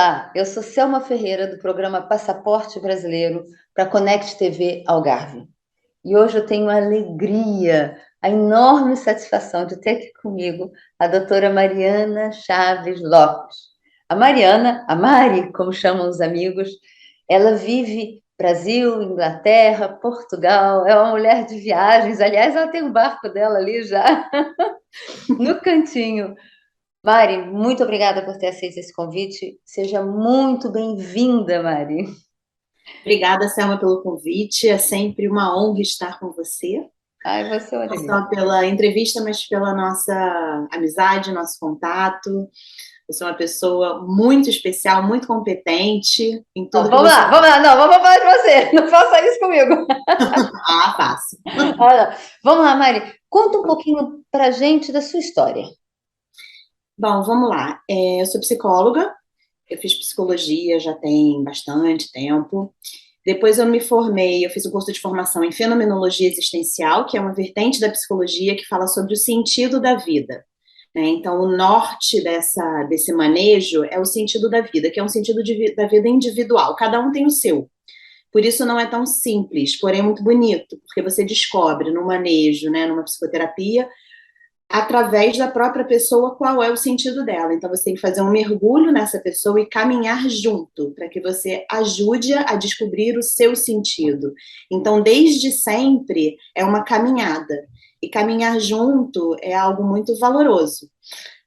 Olá, eu sou Selma Ferreira, do programa Passaporte Brasileiro para Connect TV Algarve. E hoje eu tenho a alegria, a enorme satisfação de ter aqui comigo a doutora Mariana Chaves Lopes. A Mariana, a Mari, como chamam os amigos, ela vive Brasil, Inglaterra, Portugal, é uma mulher de viagens. Aliás, ela tem um barco dela ali já no cantinho. Mari, muito obrigada por ter aceito esse convite. Seja muito bem-vinda, Mari. Obrigada, Selma, pelo convite. É sempre uma honra estar com você. Ai, você é uma Não delícia. só pela entrevista, mas pela nossa amizade, nosso contato. Você é uma pessoa muito especial, muito competente em Ó, tudo que você vamos lá, não, vamos falar de você. Não faça isso comigo. faz. Olha, vamos lá, Mari. Conta um pouquinho pra gente da sua história. Bom, vamos lá. Eu sou psicóloga, eu fiz psicologia já tem bastante tempo. Depois eu me formei, eu fiz um curso de formação em fenomenologia existencial, que é uma vertente da psicologia que fala sobre o sentido da vida. Né? Então, o norte desse manejo é o sentido da vida, que é um sentido da vida individual. Cada um tem o seu. Por isso não é tão simples, porém é muito bonito, porque você descobre no manejo, né, numa psicoterapia, através da própria pessoa qual é o sentido dela. Então você tem que fazer um mergulho nessa pessoa e caminhar junto, para que você ajude a descobrir o seu sentido. Então, desde sempre, é uma caminhada. E caminhar junto é algo muito valoroso,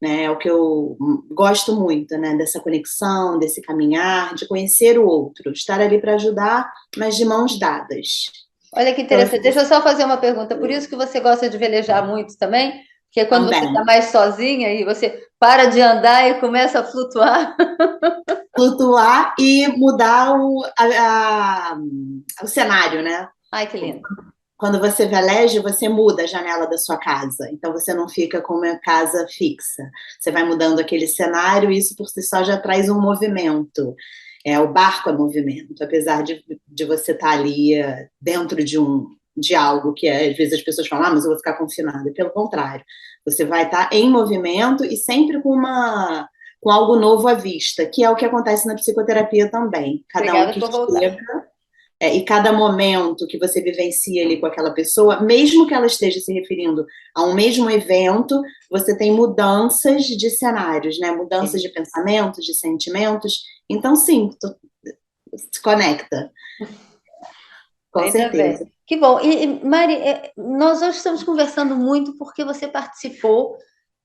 né? É o que eu gosto muito, né? Dessa conexão, desse caminhar, de conhecer o outro, estar ali para ajudar, mas de mãos dadas. Olha que Então, eu interessante. fiz Deixa eu só fazer uma pergunta. Por isso que você gosta de velejar muito também? Porque é quando você está também. mais sozinha e você para de andar e começa a flutuar. Flutuar e mudar o cenário, né? Ai, que lindo. Quando você veleja, você muda a janela da sua casa. Então você não fica com uma casa fixa. Você vai mudando aquele cenário e isso por si só já traz um movimento. O barco é movimento, apesar de você estar ali dentro de algo que às vezes as pessoas falam, mas eu vou ficar confinada. Pelo contrário, você vai estar em movimento e sempre com algo novo à vista, que é o que acontece na psicoterapia também. Cada um Obrigada que por voltar. chega e cada momento que você vivencia ali com aquela pessoa, mesmo que ela esteja se referindo a um mesmo evento, você tem mudanças de cenários, né? Mudanças Sim, de pensamentos, de sentimentos. Então, sim, se conecta, com ainda bem. certeza. Que bom. Mari, nós hoje estamos conversando muito porque você participou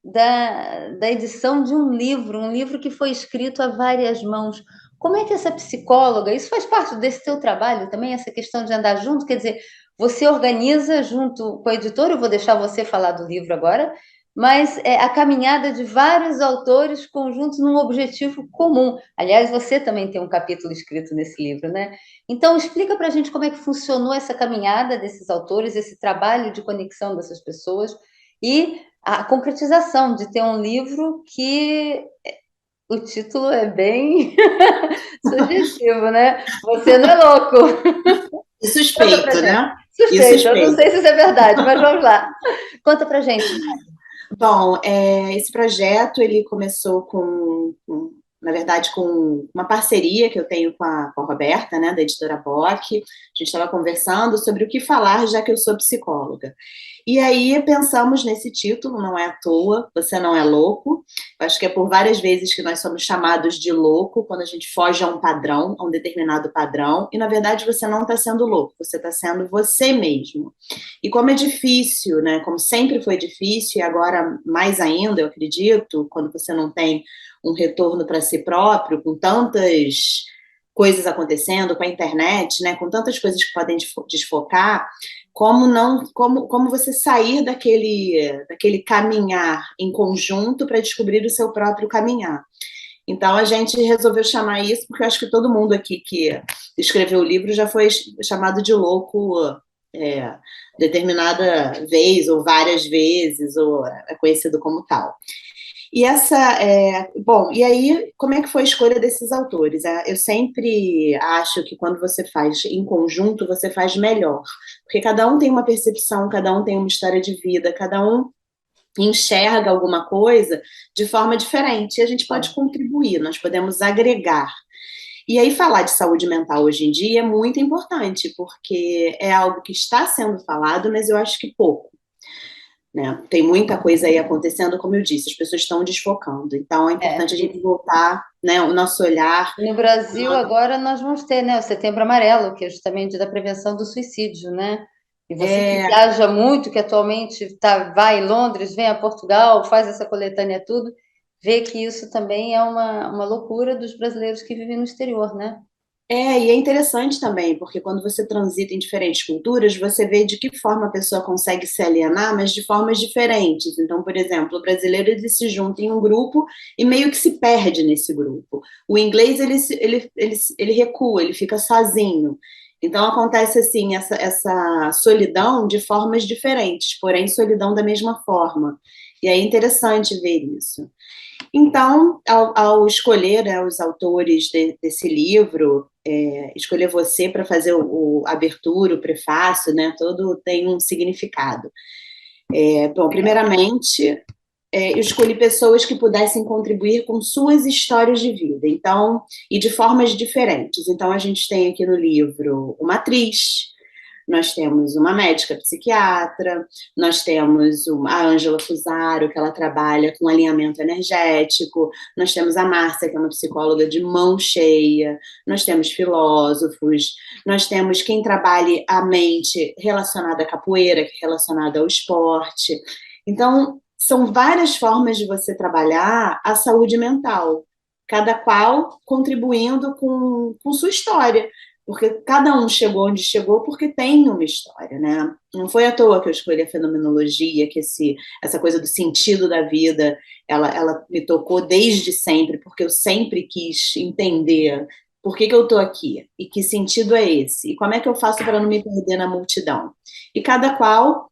da edição de um livro que foi escrito a várias mãos. Como é que essa psicóloga, isso faz parte desse teu trabalho também, essa questão de andar junto? Quer dizer, você organiza junto com a editora, eu vou deixar você falar do livro agora, mas é a caminhada de vários autores conjuntos num objetivo comum. Aliás, você também tem um capítulo escrito nesse livro, né? Então, explica para a gente como é que funcionou essa caminhada desses autores, esse trabalho de conexão dessas pessoas e a concretização de ter um livro que o título é bem sugestivo, né? Você não é louco. E Conta pra suspeito, gente. né? E Suspeita, eu não suspeito. sei se isso é verdade, mas vamos lá. Conta pra gente. Bom, esse projeto ele começou na verdade, com uma parceria que eu tenho com a Roberta, né, da editora Bock. A gente estava conversando sobre o que falar, já que eu sou psicóloga. E aí pensamos nesse título, não é à toa, Você Não É Louco. Eu acho que é por várias vezes que nós somos chamados de louco quando a gente foge a um padrão, a um determinado padrão, e na verdade você não está sendo louco, você está sendo você mesmo. E como é difícil, né? Como sempre foi difícil, e agora mais ainda, eu acredito, quando você não tem um retorno para si próprio, com tantas coisas acontecendo, com a internet, né? Com tantas coisas que podem desfocar, como você sair daquele caminhar em conjunto para descobrir o seu próprio caminhar. Então a gente resolveu chamar isso porque eu acho que todo mundo aqui que escreveu o livro já foi chamado de louco é, determinada vez ou várias vezes, ou é conhecido como tal. Bom, e aí, como é que foi a escolha desses autores? Eu sempre acho que quando você faz em conjunto, você faz melhor, porque cada um tem uma percepção, cada um tem uma história de vida, cada um enxerga alguma coisa de forma diferente. E a gente pode contribuir, nós podemos agregar. E aí, falar de saúde mental hoje em dia é muito importante, porque é algo que está sendo falado, mas eu acho que pouco. Né? Tem muita coisa aí acontecendo, como eu disse, as pessoas estão desfocando. Então, é importante a gente voltar, né, o nosso olhar. No Brasil, agora, nós vamos ter, né, o Setembro Amarelo, que é justamente da prevenção do suicídio, né? E você que viaja muito, que atualmente vai em Londres, vem a Portugal, faz essa coletânea tudo, vê que isso também é uma loucura dos brasileiros que vivem no exterior, né? E é interessante também, porque quando você transita em diferentes culturas, você vê de que forma a pessoa consegue se alienar, mas de formas diferentes. Então, por exemplo, o brasileiro ele se junta em um grupo e meio que se perde nesse grupo. O inglês ele recua, ele fica sozinho. Então acontece assim essa solidão de formas diferentes, porém solidão da mesma forma. E é interessante ver isso. Então, ao escolher, né, os autores desse livro, escolher você para fazer a abertura, o prefácio, né, todo tem um significado. Bom, primeiramente, eu escolhi pessoas que pudessem contribuir com suas histórias de vida, então, e de formas diferentes. Então, a gente tem aqui no livro uma atriz, nós temos uma médica psiquiatra, nós temos a Ângela Fusaro, que ela trabalha com alinhamento energético, nós temos a Márcia, que é uma psicóloga de mão cheia, nós temos filósofos, nós temos quem trabalhe a mente relacionada à capoeira, que é relacionada ao esporte. Então, são várias formas de você trabalhar a saúde mental, cada qual contribuindo com sua história, porque cada um chegou onde chegou porque tem uma história, né? Não foi à toa que eu escolhi a fenomenologia, que essa coisa do sentido da vida, ela me tocou desde sempre, porque eu sempre quis entender por que eu estou aqui e que sentido é esse, e como é que eu faço para não me perder na multidão. E cada qual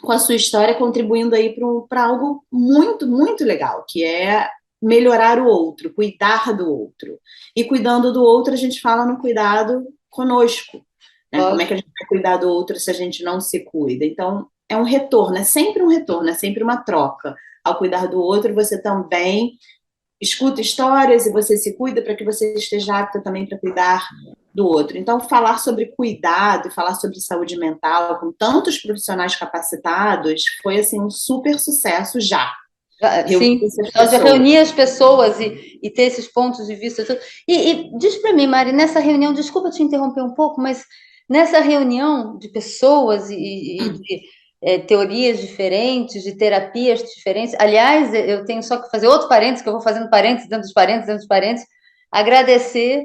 com a sua história contribuindo aí para algo muito, muito legal, que é melhorar o outro, cuidar do outro. E cuidando do outro, a gente fala no cuidado conosco. Né? Como é que a gente vai cuidar do outro se a gente não se cuida? Então, é um retorno, é sempre um retorno, é sempre uma troca. Ao cuidar do outro, você também escuta histórias e você se cuida para que você esteja apta também para cuidar do outro. Então, falar sobre cuidado, falar sobre saúde mental com tantos profissionais capacitados foi assim um super sucesso já. Sim, só de reunir as pessoas e ter esses pontos de vista. E diz para mim, Mari, nessa reunião, desculpa te interromper um pouco, mas nessa reunião de pessoas e de teorias diferentes, de terapias diferentes, aliás, eu tenho só que fazer outro parênteses, que eu vou fazendo parênteses dentro dos parênteses, dentro dos parênteses, agradecer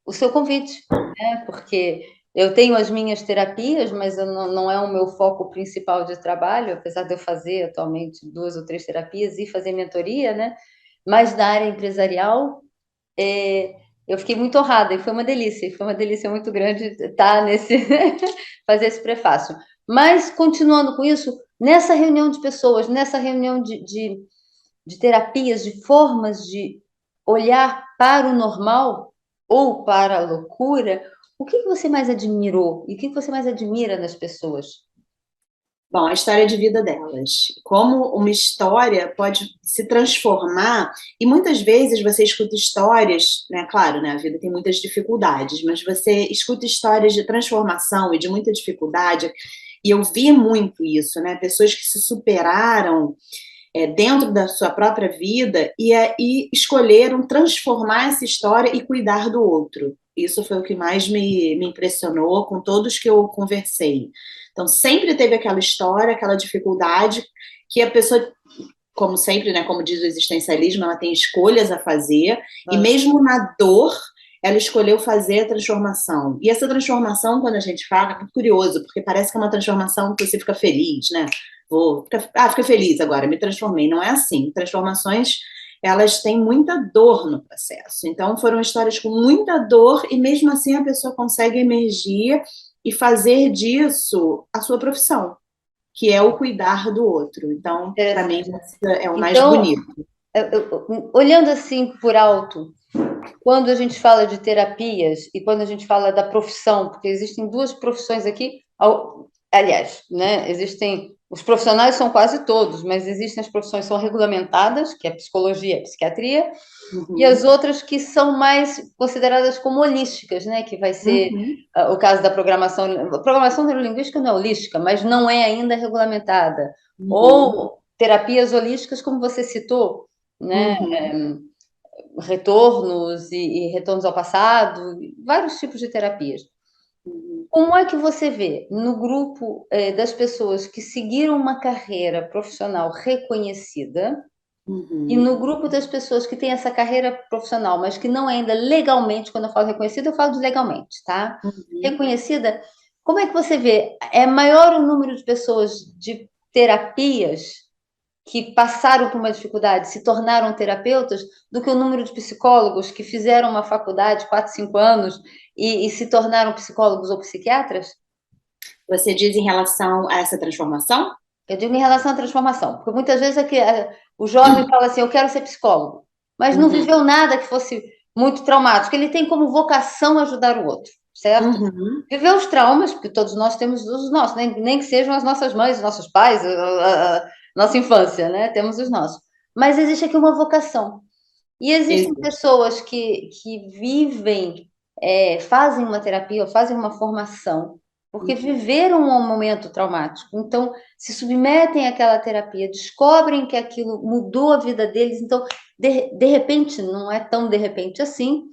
o seu convite, né? Porque eu tenho as minhas terapias, mas não é o meu foco principal de trabalho, apesar de eu fazer atualmente 2 ou 3 terapias e fazer mentoria, né? Mas na área empresarial, eu fiquei muito honrada e foi uma delícia muito grande estar fazer esse prefácio. Mas, continuando com isso, nessa reunião de pessoas, nessa reunião de terapias, de formas de olhar para o normal ou para a loucura, o que você mais admirou e o que você mais admira nas pessoas? Bom, a história de vida delas. Como uma história pode se transformar, e muitas vezes você escuta histórias, né? Claro, né? A vida tem muitas dificuldades, mas você escuta histórias de transformação e de muita dificuldade, e eu vi muito isso, né? Pessoas que se superaram dentro da sua própria vida e escolheram transformar essa história e cuidar do outro. Isso foi o que mais me impressionou com todos que eu conversei. Então, sempre teve aquela história, aquela dificuldade que a pessoa, como sempre, né, como diz o existencialismo, ela tem escolhas a fazer, e mesmo na dor, ela escolheu fazer a transformação. E essa transformação, quando a gente fala, é muito curioso, porque parece que é uma transformação que você fica feliz, né? Fica feliz agora, me transformei. Não é assim. Transformações, elas têm muita dor no processo. Então, foram histórias com muita dor, e mesmo assim a pessoa consegue emergir e fazer disso a sua profissão, que é o cuidar do outro. Então, para mim, é o mais bonito. Olhando assim por alto, quando a gente fala de terapias e quando a gente fala da profissão, porque existem 2 profissões aqui, aliás, né? Existem os profissionais são quase todos, mas existem as profissões que são regulamentadas, que é a psicologia, a psiquiatria, e as outras que são mais consideradas como holísticas, né? Que vai ser o caso da programação. A programação neurolinguística não é holística, mas não é ainda regulamentada. Ou terapias holísticas, como você citou, né? Retornos e retornos ao passado, vários tipos de terapias. Como é que você vê no grupo das pessoas que seguiram uma carreira profissional reconhecida e no grupo das pessoas que têm essa carreira profissional, mas que não é ainda legalmente, quando eu falo reconhecida, eu falo de legalmente, tá? Reconhecida, como é que você vê? É maior o número de pessoas de terapias que passaram por uma dificuldade, se tornaram terapeutas, do que o número de psicólogos que fizeram uma faculdade, 4, 5 anos, e se tornaram psicólogos ou psiquiatras? Você diz em relação a essa transformação? Eu digo em relação à transformação, porque muitas vezes o jovem fala assim, eu quero ser psicólogo, mas não viveu nada que fosse muito traumático. Ele tem como vocação ajudar o outro, certo? Viveu os traumas, porque todos nós temos os nossos, nem que sejam as nossas mães, os nossos pais, a nossa infância, né? Temos os nossos. Mas existe aqui uma vocação. E existem pessoas que vivem, fazem uma terapia, ou fazem uma formação, porque viveram um momento traumático. Então, se submetem àquela terapia, descobrem que aquilo mudou a vida deles. Então, de repente, não é tão de repente assim,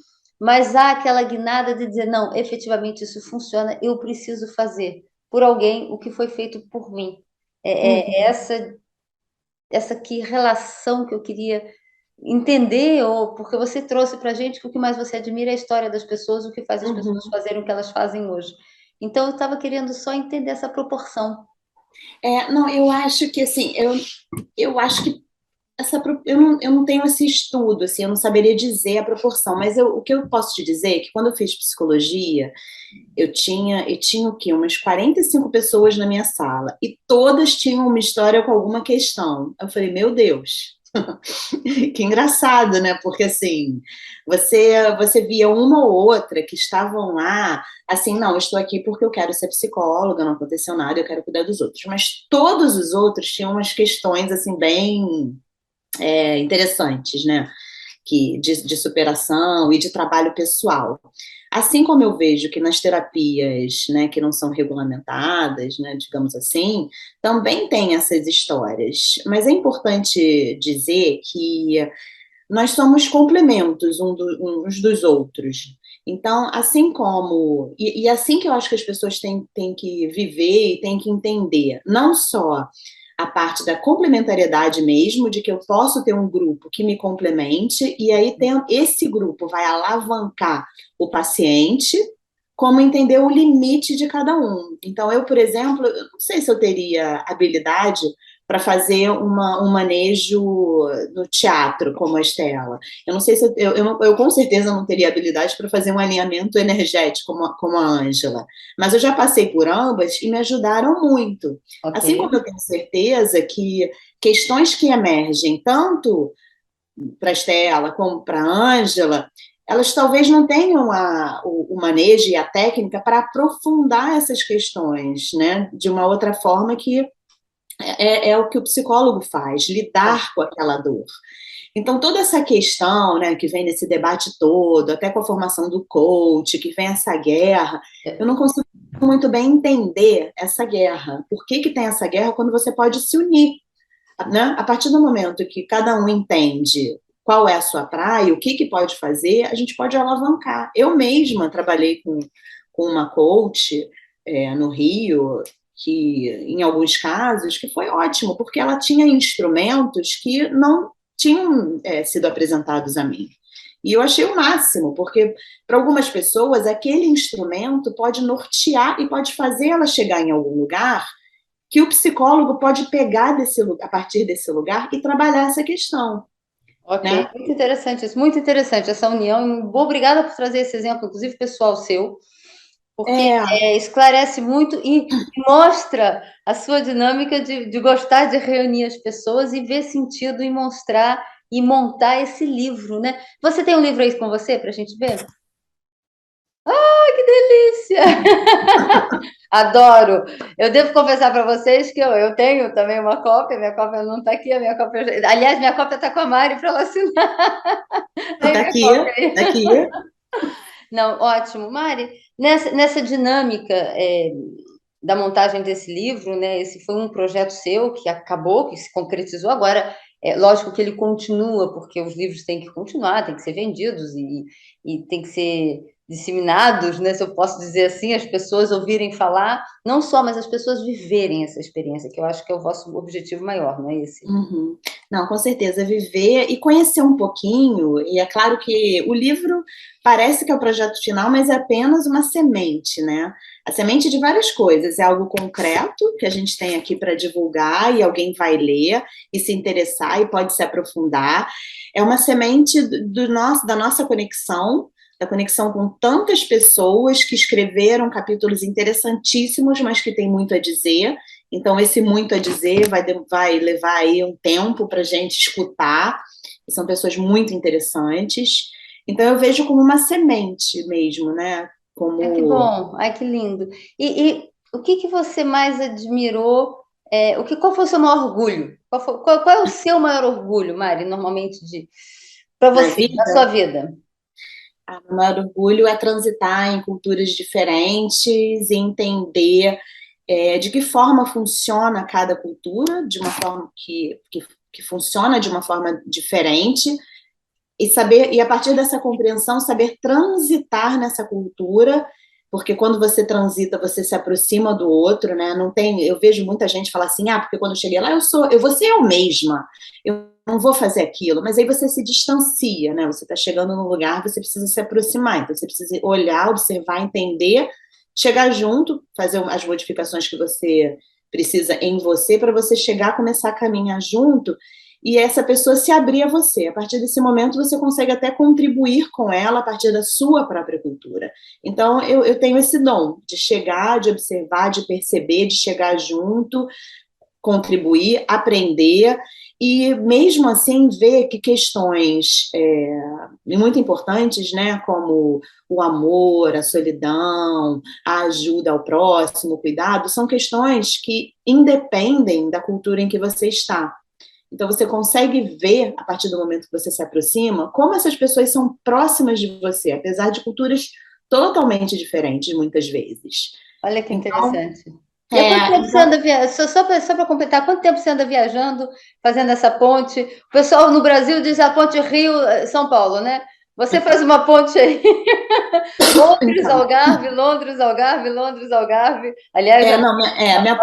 mas há aquela guinada de dizer, não, efetivamente isso funciona, eu preciso fazer por alguém o que foi feito por mim. Essa que relação que eu queria entender, ou porque você trouxe para a gente que o que mais você admira é a história das pessoas, o que faz as pessoas fazerem o que elas fazem hoje. Então, eu estava querendo só entender essa proporção. Não, eu acho que assim, eu acho que eu não tenho esse estudo, assim, eu não saberia dizer a proporção, mas o que eu posso te dizer é que quando eu fiz psicologia, eu tinha o quê? Umas 45 pessoas na minha sala, e todas tinham uma história com alguma questão. Eu falei, meu Deus, que engraçado, né? Porque assim, você via uma ou outra que estavam lá, assim, não, eu estou aqui porque eu quero ser psicóloga, não aconteceu nada, eu quero cuidar dos outros. Mas todos os outros tinham umas questões, assim, bem interessantes, né? De superação e de trabalho pessoal. Assim como eu vejo que nas terapias, né, que não são regulamentadas, né, digamos assim, também tem essas histórias. Mas é importante dizer que nós somos complementos uns dos outros. Então, assim como. E assim que eu acho que as pessoas têm que viver e têm que entender, não só a parte da complementariedade mesmo, de que eu posso ter um grupo que me complemente, e aí esse grupo vai alavancar o paciente, como entender o limite de cada um. Então, eu, por exemplo, eu não sei se eu teria habilidade para fazer um manejo no teatro, como a Estela. Eu não sei se eu com certeza não teria habilidade para fazer um alinhamento energético, como a Ângela. Mas eu já passei por ambas e me ajudaram muito. Assim Ok. como eu tenho certeza que questões que emergem tanto para a Estela como para a Ângela, elas talvez não tenham o manejo e a técnica para aprofundar essas questões, né? De uma outra forma que é o que o psicólogo faz, lidar com aquela dor. Então, toda essa questão, né, que vem nesse debate todo, até com a formação do coach, que vem essa guerra, eu não consigo muito bem entender essa guerra. Por que tem essa guerra quando você pode se unir? Né? A partir do momento que cada um entende qual é a sua praia, o que pode fazer, a gente pode alavancar. Eu mesma trabalhei com uma coach no Rio, que em alguns casos, que foi ótimo, porque ela tinha instrumentos que não tinham sido apresentados a mim. E eu achei o máximo, porque para algumas pessoas aquele instrumento pode nortear e pode fazer ela chegar em algum lugar que o psicólogo pode pegar a partir desse lugar e trabalhar essa questão, Ok, né? muito interessante isso, muito interessante essa união. Obrigada por trazer esse exemplo, inclusive pessoal seu, porque É, esclarece muito e mostra a sua dinâmica de gostar de reunir as pessoas e ver sentido em mostrar e montar esse livro, né? Você tem um livro aí com você para a gente ver? Que delícia! Adoro! Eu devo confessar para vocês que eu tenho também uma cópia, minha cópia não está aqui, a minha cópia. Aliás, minha cópia está com a Mari para ela assinar. Tem minha Daqui, cópia aí. daqui. Não, ótimo. Mari, nessa dinâmica da montagem desse livro, né? Esse foi um projeto seu que acabou, que se concretizou agora. É lógico que ele continua, porque os livros têm que continuar, têm que ser vendidos e têm que ser disseminados, né? Se eu posso dizer assim, as pessoas ouvirem falar, não só, mas as pessoas viverem essa experiência, que eu acho que é o vosso objetivo maior, não é esse? Uhum. Não, com certeza, viver e conhecer um pouquinho, e é claro que o livro parece que é o projeto final, mas é apenas uma semente, né? A semente de várias coisas, é algo concreto que a gente tem aqui para divulgar e alguém vai ler e se interessar e pode se aprofundar. É uma semente da nossa conexão, da conexão com tantas pessoas que escreveram capítulos interessantíssimos, mas que têm muito a dizer. Então, esse muito a dizer vai levar aí um tempo para a gente escutar, são pessoas muito interessantes. Então, eu vejo como uma semente mesmo, né? Ai, que Como bom, ai, que lindo. E o que que você mais admirou? Qual foi o seu maior orgulho? Qual é o seu maior orgulho, Mari, normalmente para na você, da sua vida, vida? o maior orgulho é transitar em culturas diferentes e entender de que forma funciona cada cultura, de uma forma que funciona de uma forma diferente, e saber, e a partir dessa compreensão, saber transitar nessa cultura, porque quando você transita, você se aproxima do outro, né? Não tem, eu vejo muita gente falar assim, porque quando eu cheguei lá, eu vou ser eu mesma, eu não vou fazer aquilo, mas aí você se distancia, né? Você está chegando num lugar, você precisa se aproximar, então você precisa olhar, observar, entender, chegar junto, fazer as modificações que você precisa em você, para você chegar, começar a caminhar junto, e essa pessoa se abrir a você. A partir desse momento, você consegue até contribuir com ela a partir da sua própria cultura. Então, eu tenho esse dom de chegar, de observar, de perceber, de chegar junto, contribuir, aprender, e mesmo assim ver que questões muito importantes, né, como o amor, a solidão, a ajuda ao próximo, o cuidado, são questões que independem da cultura em que você está. Então, você consegue ver, a partir do momento que você se aproxima, como essas pessoas são próximas de você, apesar de culturas totalmente diferentes, muitas vezes. Olha que Então, interessante. E há quanto tempo você então anda viajando? Só para completar, quanto tempo você anda viajando, fazendo essa ponte? O pessoal no Brasil diz a ponte Rio-São Paulo, né? Você faz uma ponte aí, Londres, então, Algarve, Londres, Algarve, Londres, Algarve. Aliás, não, minha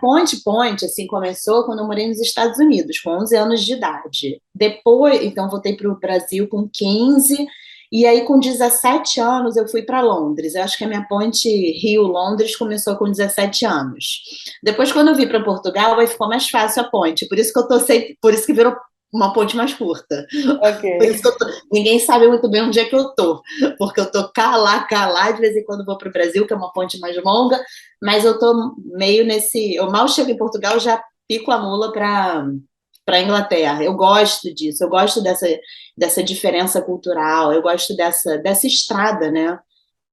ponte, assim, começou quando eu morei nos Estados Unidos, com 11 anos de idade. Depois, então, voltei para o Brasil com 15, e aí com 17 anos eu fui para Londres. Eu acho que a minha ponte Rio-Londres começou com 17 anos. Depois, quando eu vim para Portugal, aí ficou mais fácil a ponte, por isso que eu tô sempre, por isso que virou uma ponte mais curta. ok. Por isso que ninguém sabe muito bem onde é que eu tô, porque eu tô cá, lá, de vez em quando vou para o Brasil, que é uma ponte mais longa, mas eu tô meio nesse. Eu mal chego em Portugal, já pico a mula para Inglaterra. Eu gosto disso, eu gosto dessa diferença cultural, eu gosto dessa estrada, né?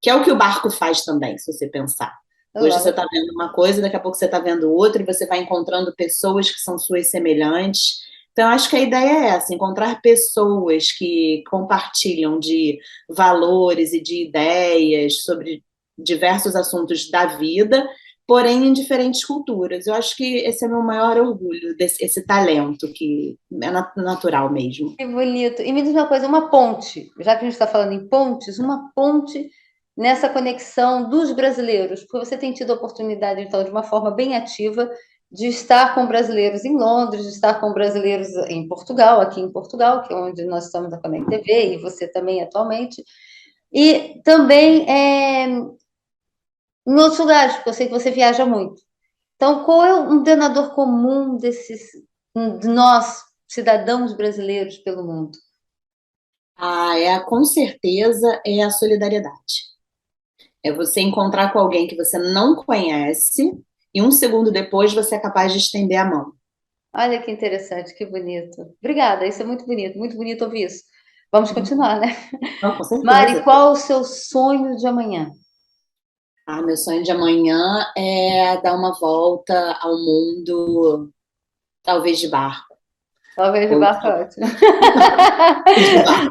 Que é o que o barco faz também, se você pensar. Hoje você está vendo uma coisa, daqui a pouco você está vendo outra, e você vai encontrando pessoas que são suas semelhantes. Então, acho que a ideia é essa: encontrar pessoas que compartilham de valores e de ideias sobre diversos assuntos da vida, porém em diferentes culturas. Eu acho que esse é meu maior orgulho, esse talento que é natural mesmo. Que bonito. E me diz uma coisa, uma ponte, já que a gente está falando em pontes, uma ponte nessa conexão dos brasileiros, porque você tem tido a oportunidade, então, de uma forma bem ativa, de estar com brasileiros em Londres, de estar com brasileiros em Portugal, aqui em Portugal, que é onde nós estamos da Connect TV, e você também atualmente, e também em outros lugares, porque eu sei que você viaja muito. Então, qual é um denominador comum de nós, cidadãos brasileiros pelo mundo? Com certeza é a solidariedade. É você encontrar com alguém que você não conhece e um segundo depois você é capaz de estender a mão. Olha que interessante, que bonito. Obrigada, isso é muito bonito ouvir isso. Vamos continuar, né? Não, com Mari, certeza. qual o seu sonho de amanhã? Ah, meu sonho de amanhã é dar uma volta ao mundo, talvez de barco. Talvez de Ou barco é ótimo. de barco.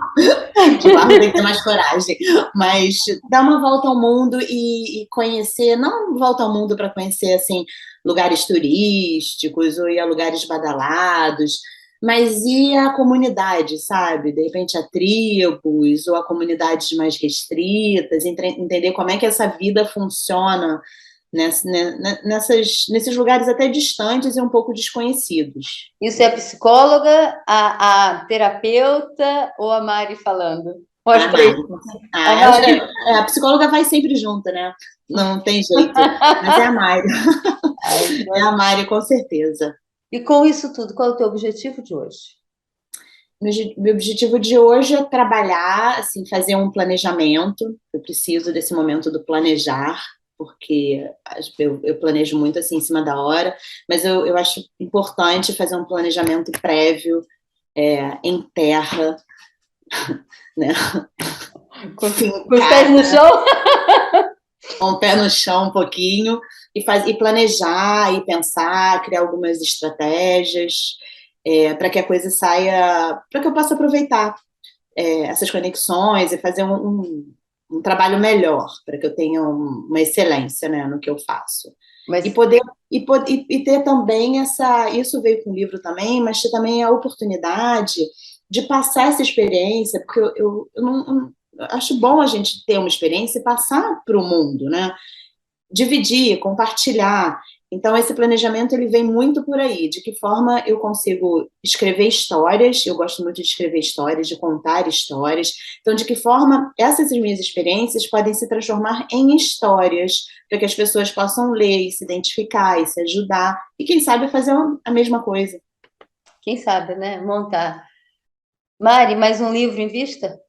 De barco tem que ter mais coragem. Mas dar uma volta ao mundo e conhecer, não volta ao mundo para conhecer assim lugares turísticos ou ir a lugares badalados, mas ir à comunidade, sabe? De repente a tribos ou a comunidades mais restritas, entender como é que essa vida funciona nesses lugares até distantes e um pouco desconhecidos. Isso é a psicóloga, a terapeuta ou a Mari falando? Ou as A três? Mari. A Ah, Mari. a psicóloga vai sempre junto, né? Não tem jeito. Mas é a Mari. É a Mari, com certeza. E com isso tudo, qual é o teu objetivo de hoje? Meu objetivo de hoje é trabalhar, assim, fazer um planejamento. Eu preciso desse momento do planejar, porque eu planejo muito assim em cima da hora, mas eu acho importante fazer um planejamento prévio, em terra, né? Com os pés no Fincada, chão? com o pé no chão um pouquinho e planejar e pensar, criar algumas estratégias para que a coisa saia, para que eu possa aproveitar essas conexões e fazer um trabalho melhor, para que eu tenha uma excelência, né, no que eu faço. E Mas poder e ter também isso veio com o livro também, mas ter também a oportunidade de passar essa experiência, porque eu não eu acho bom a gente ter uma experiência e passar para o mundo, né? Dividir, compartilhar. Então, esse planejamento ele vem muito por aí, de que forma eu consigo escrever histórias, eu gosto muito de escrever histórias, de contar histórias. Então, de que forma essas minhas experiências podem se transformar em histórias, para que as pessoas possam ler e se identificar e se ajudar, e quem sabe fazer a mesma coisa. quem sabe, né? Montar. Mari, mais um livro em vista?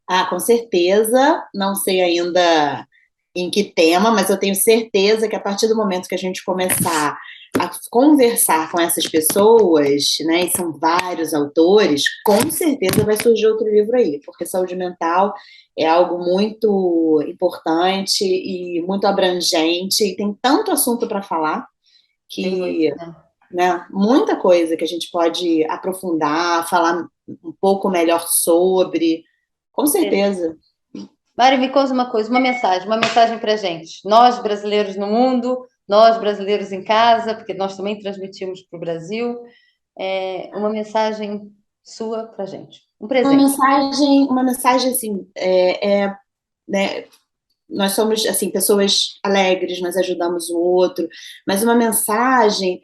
Ah, com certeza, não sei ainda em que tema, mas eu tenho certeza que a partir do momento que a gente começar a conversar com essas pessoas, né, e são vários autores, com certeza vai surgir outro livro aí, porque saúde mental é algo muito importante e muito abrangente, e tem tanto assunto para falar Tem muito, que, né? né, muita coisa que a gente pode aprofundar, falar um pouco melhor sobre, com certeza. Mari, me conta uma mensagem para gente. Nós, brasileiros no mundo, nós, brasileiros em casa, porque nós também transmitimos para o Brasil, uma mensagem sua para gente. Um presente. Uma mensagem assim, né, nós somos assim pessoas alegres, nós ajudamos o outro, mas uma mensagem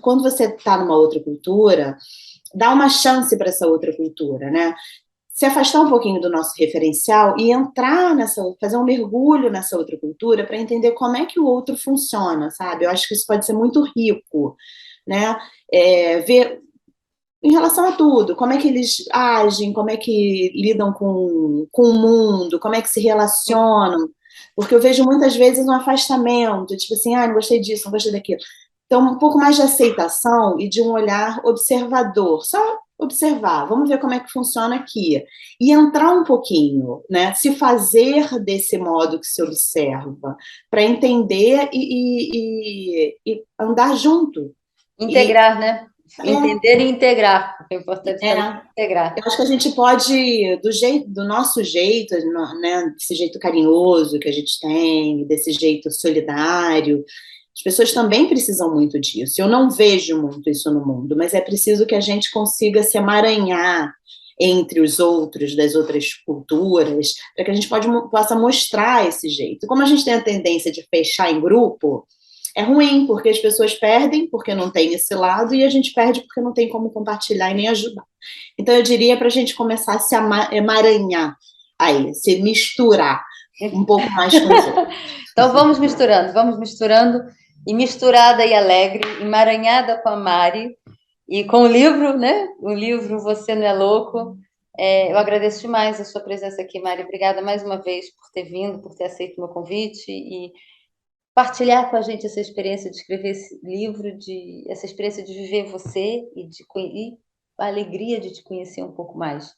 quando você está numa outra cultura, dá uma chance para essa outra cultura, né? Se afastar um pouquinho do nosso referencial e entrar fazer um mergulho nessa outra cultura para entender como é que o outro funciona, sabe? Eu acho que isso pode ser muito rico, né? Ver em relação a tudo, como é que eles agem, como é que lidam com o mundo, como é que se relacionam, porque eu vejo muitas vezes um afastamento, tipo assim, ah, não gostei disso, não gostei daquilo. Então, um pouco mais de aceitação e de um olhar observador, só observar, vamos ver como é que funciona aqui. E entrar um pouquinho, né? Se fazer desse modo que se observa, para entender e andar junto. E Integrar, né? é, Entender e integrar. O importante também é, é integrar. eu acho que a gente pode, do nosso jeito, né, desse jeito carinhoso que a gente tem, desse jeito solidário, as pessoas também precisam muito disso. Eu não vejo muito isso no mundo, mas é preciso que a gente consiga se emaranhar entre os outros, das outras culturas, para que a gente possa mostrar esse jeito. Como a gente tem a tendência de fechar em grupo, é ruim, porque as pessoas perdem porque não tem esse lado, e a gente perde porque não tem como compartilhar e nem ajudar. Então, eu diria para a gente começar a se emaranhar aí, se misturar um pouco mais com os outros. Então vamos misturando, e misturada e alegre, emaranhada com a Mari, e com o livro, né? O livro Você Não é Louco. Eu agradeço demais a sua presença aqui, Mari. Obrigada mais uma vez por ter vindo, por ter aceito o meu convite e partilhar com a gente essa experiência de escrever esse livro, essa experiência de viver você e a alegria de te conhecer um pouco mais.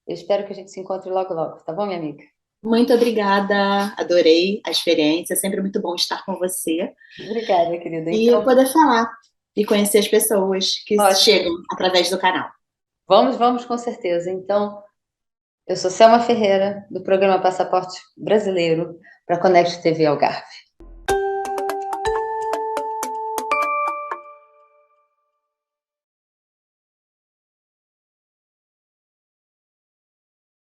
Eu espero que a gente se encontre logo, logo, tá bom, minha amiga? Muito obrigada, adorei a experiência, é sempre muito bom estar com você Obrigada, querida. e Então, poder falar e conhecer as pessoas que ótimo. chegam através do canal. Vamos, com certeza. Então, eu sou Selma Ferreira, do programa Passaporte Brasileiro para Connect TV Algarve.